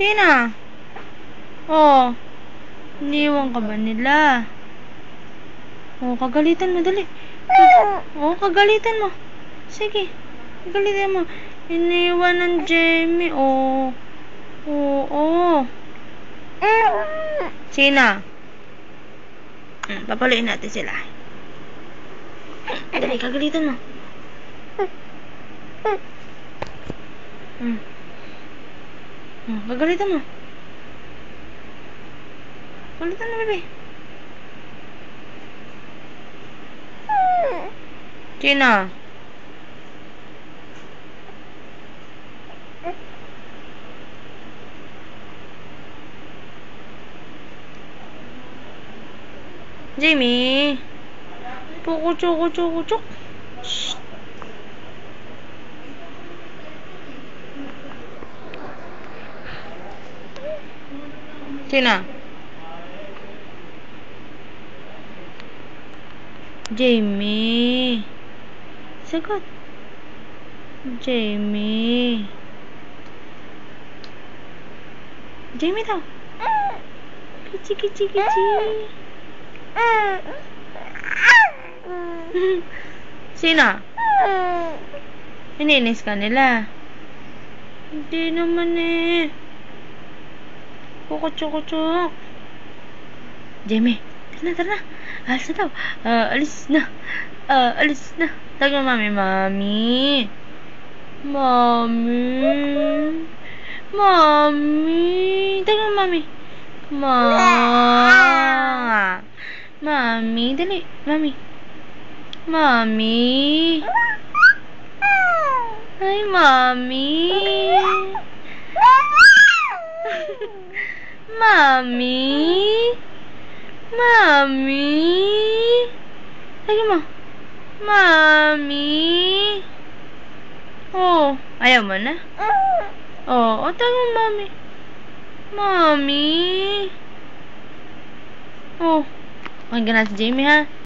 Sina? Oh. Iniwan ka ba nila? Oh, kagalitan mo. Dali. Oh, kagalitan mo. Sige. Kagalitan mo. Iniwan ng Jamie. Oh. Oo. Sina? Papaluin natin sila. Dali, kagalitan mo. Kagalitan mo. Kagalitan mo, bebe. Sina? Jamie. Pukuchuk. Shh. Sina? Jamie. Sagot. Jamie. Jamie daw. Kichi. Sina? Iniinis ka nila? Hindi naman eh. Kukuchuk. Jamie, tara na. Alis na. Alis na. Tawag mo, mami. Tawag mo, mami. Mami, dali. Mami. Ay, mami. Mami. Tawag mo. Mami. Oh, ayaw mo na? Oh, tawag mo, mami. Mami. Oh, maganda si Jamie, ha?